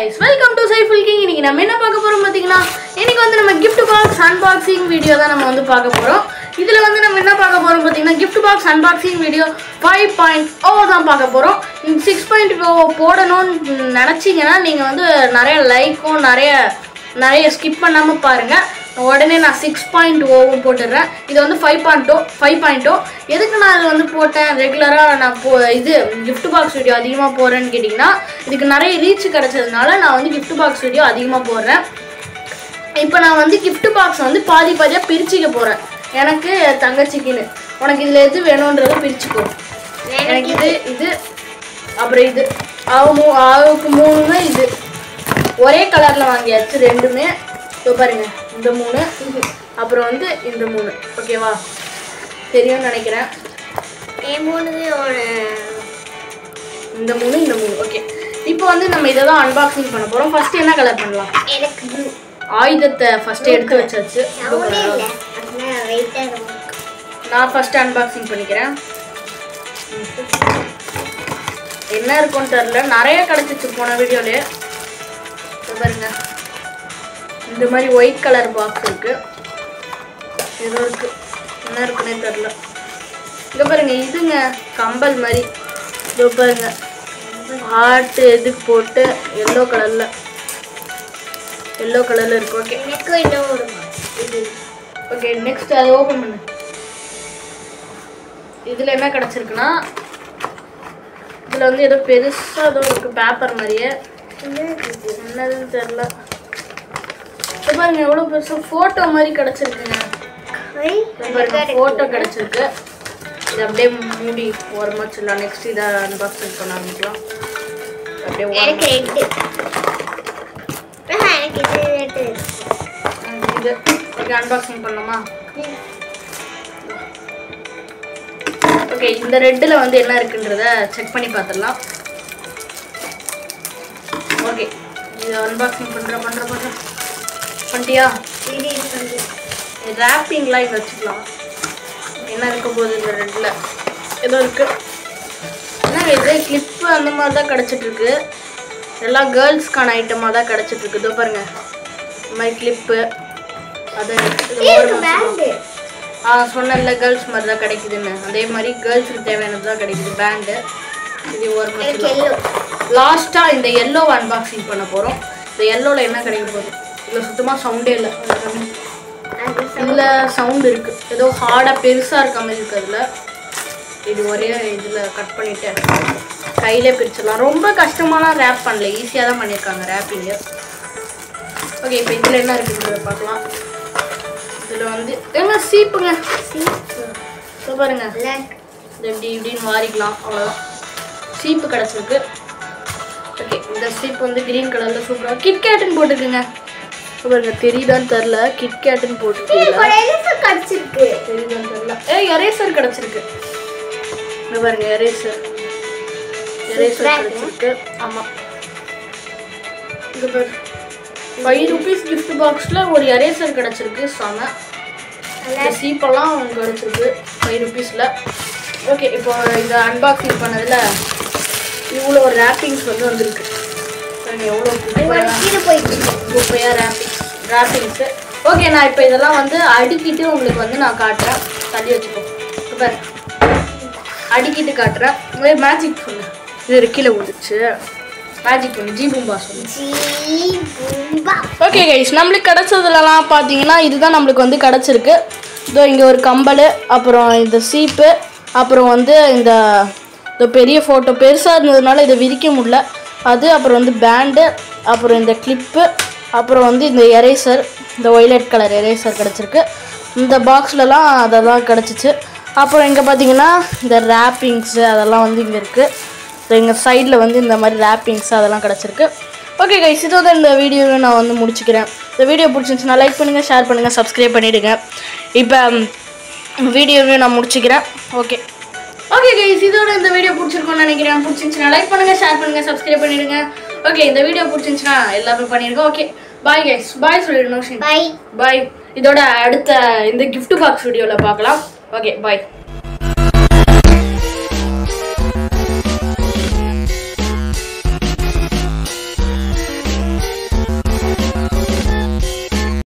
guys, welcome to Saiful King. இன்னைக்கு நம்ம என்ன பார்க்க போறோம் பாத்தீங்களா? இன்னைக்கு வந்து நம்ம gift box unboxing வீடியோ தான் நம்ம வந்து பார்க்க போறோம். இதுல வந்து நம்ம என்ன பார்க்க போறோம் பாத்தீங்கன்னா gift box unboxing வீடியோ 5.0 தான் பார்க்க போறோம். 6.0 போடணும்னு நினைச்சீங்கன்னா நீங்க வந்து நிறைய லைக்கும் நிறைய ஸ்கிப் பண்ணாம பாருங்க. உடனே நான் 6.0 போட்டுறேன். இது வந்து 5.0 எதுக்கு நான் இது வந்து போட்டேன் ரெகுலராக நான் இது gift பாக்ஸ் வீடியோ அதிகமாக போடுறேன்னு கேட்டிங்கன்னா இதுக்கு நிறைய ரீச் கிடச்சதுனால நான் வந்து gift பாக்ஸ் வீடியோ அதிகமாக போடுறேன். இப்போ நான் வந்து gift பாக்ஸ் வந்து பாதியாக பிரிச்சுக்க போகிறேன். எனக்கு தங்கச்சிக்குன்னு உனக்கு இதில் எது வேணுன்றதை பிரிச்சுக்கோ. எனக்கு இது அப்புறம் இது அவளுக்கு மூணுமே இது ஒரே கலரில் வாங்கியாச்சு ரெண்டுமே. இப்போ பாருங்க இந்த 3 அப்புறம் வந்து இந்த 3 ஓகேவா தெரியும்னு நினைக்கிறேன். இந்த 3 ஓகே. இப்போ வந்து நம்ம இதை தான் அன்பாக்சிங் பண்ண போகிறோம். ஃபர்ஸ்ட் என்ன கலர் பண்ணலாம்? எனக்கு ஆயுதத்தை ஃபர்ஸ்ட் எடுத்து வச்சாச்சு. நான் ஃபர்ஸ்ட் அன்பாக்சிங் பண்ணிக்கிறேன். என்ன இருக்கும்னு தெரியல, நிறைய கிடச்சிச்சு போன வீடியோலேயே. பாருங்க இந்த மாதிரி ஒயிட் கலர் பாக்ஸ் இருக்கு. ஏதோ இருக்கு, என்ன இருக்குன்னே தெரியல. இங்க பாருங்க இதுங்க கம்பல் மாதிரி. இதோ பாருங்க ஹார்ட் எதுக்கு போட்டு எல்லோ கலர்ல இருக்கு. ஓகே ஓகே நெக்ஸ்ட் அதை ஓபன் பண்ணு. இதுல என்ன கிடைச்சிருக்குன்னா இதுல வந்து ஏதோ பெருசா ஏதோ இருக்கு பேப்பர் மாதிரியே. என்னதுன்னு தெரியல. பாருங்க எவ்வளவு பெருசா போட்டோ மாதிரி கிடைச்சிருக்குங்க. போட்டோ கிடைச்சிருக்கு. இது அப்படியே மூடி ஓரமா வச்சிடலாம். நெக்ஸ்ட் இதை அன்பாக்சிங் பண்ண ஆரம்பிக்கலாம். அப்படியே இது ஓகே அன்பாக்சிங் பண்ணலாமா? ஓகே இந்த ரெட்டில் வந்து என்ன இருக்குன்றத செக் பண்ணி பார்த்துடலாம். ஓகே இது அன்பாக்சிங் பண்ணுறேன் பண்ணிட்டியா? ரேப்பிங்லாம் இங்கே வச்சுக்கலாம். என்ன இருக்க போகுது இந்த ரெட்டில் ஏதோ இருக்கு. என்ன இது கிளிப்பு அந்த மாதிரி தான் கிடச்சிட்ருக்கு. எல்லாம் கேர்ள்ஸ்க்கான ஐட்டமாக தான் கிடச்சிட்ருக்கு. இதோ பாருங்க இந்த மாதிரி கிளிப்பு அது சொன்னல கேர்ள்ஸ் மாதிரி தான் கிடைக்குதுன்னு. அதே மாதிரி கேர்ள்ஸுக்கு தேவையானது தான் கிடைக்குது. பேண்டு இது ஒரு லாஸ்ட்டாக இந்த எல்லோவை அன்பாக்சிங் பண்ண போகிறோம். இந்த எல்லோவில் என்ன கிடைக்க போகுது? இதில் சுத்தமாக சவுண்டே இல்லை. இதில் சவுண்ட் இருக்குது. ஏதோ ஹார்டாக பெருசாக இருக்க மாதிரி இருக்குது. அதில் இது ஒரே இதில் கட் பண்ணிவிட்டு கையிலே பிரிச்சிடலாம். ரொம்ப கஷ்டமாலாம் ரேப் பண்ணல, ஈஸியாக தான் பண்ணியிருக்காங்க ரேப்பிங்கு. ஓகே இப்போ இதில் என்ன இருக்குன்றத பார்க்கலாம். இதில் வந்து எங்க சீப்புங்க ஸோ பாருங்க இப்படின்னு வாரிக்கலாம். அவ்வளோதான் சீப்பு கிடச்சிருக்கு. ஓகே இந்த சீப்பு வந்து கிரீன் கலரில் சூப்பராக கிட்கேட்டுன்னு போட்டுருக்குங்க. பாருங்க தெரியுதான்னு தெரியல, கிட்கேட்டுன்னு போட்டுருக்குங்க. தெரியுதான்னு தெரியல. எரேசர் கிடச்சிருக்கு. இங்கே பாருங்க எரேசர் கிடச்சிருக்கு. ஆமாம் இங்கே பாரு 5 rupees கிஃப்ட் பாக்ஸில் ஒரு எரேசர் கிடச்சிருக்கு. செம சீப்பெல்லாம் கிடச்சிருக்கு 5 rupeesல. ஓகே இப்போ இதை அன்பாக்சிங் பண்ணதில் இவ்வளோ ரேப்பிங்ஸ் வந்து வந்திருக்கு. எவ்வளோ குப்பையாக ரேப்பிங்ஸு. ஓகே நான் இப்போ இதெல்லாம் வந்து அடுக்கிட்டு உங்களுக்கு வந்து நான் காட்டுறேன். தள்ளி வச்சுக்கோ. இப்போ அடுக்கிட்டு காட்டுறேன். இதே மேஜிக் சொல்லு. இது கீழே விழுந்துச்சு. மேஜிக் பண்ணு. ஜி பூம்பா சொல்லு. ஓகே கைஸ் நம்மளுக்கு கிடச்சதுலலாம் பார்த்தீங்கன்னா இதுதான் நம்மளுக்கு வந்து கிடச்சிருக்கு. இதோ இங்கே ஒரு கம்பல், அப்புறம் இந்த சீப்பு, அப்புறம் வந்து இந்த பெரிய ஃபோட்டோ பெருசாக இருந்ததுனால இதை விரிக்க முடியல அது, அப்புறம் வந்து பேண்டு, அப்புறம் இந்த கிளிப்பு, அப்புறம் வந்து இந்த எரேசர், இந்த ஒய்லட் கலர் எரேசர் கிடச்சிருக்கு. இந்த பாக்ஸ்லலாம் அதெல்லாம் கிடச்சிச்சு. அப்புறம் இங்கே பார்த்தீங்கன்னா இந்த ரேப்பிங்ஸு அதெல்லாம் வந்து இங்கே இருக்குது. எங்கள் சைடில் வந்து இந்த மாதிரி ரேப்பிங்ஸு அதெல்லாம் கிடச்சிருக்கு. ஓகே கைஸ் இதோட இந்த வீடியோவை நான் வந்து முடிச்சுக்கிறேன். இந்த வீடியோ பிடிச்சிருந்துச்சுன்னா லைக் பண்ணுங்கள், ஷேர் பண்ணுங்கள், சப்ஸ்கிரைப் பண்ணிவிடுங்க. இப்போ வீடியோவையும் நான் முடிச்சுக்கிறேன். ஓகே கைஸ் இதோட இந்த வீடியோ பிடிச்சிருக்கோன்னு நினைக்கிறேன். பிடிச்சிருந்துச்சுன்னா லைக் பண்ணுங்கள், ஷேர் பண்ணுங்கள், சப்ஸ்கிரைப் பண்ணிவிடுங்க. ஓகே இந்த வீடியோ பிடிச்சிருந்துச்சுன்னா எல்லாமே பண்ணியிருக்கோம். Okay bye guys. பாய் சொல்லிடணும். பாய். இதோட அடுத்த இந்த கிஃப்ட் பாக்ஸ் வீடியோவில் பார்க்கலாம். Okay bye.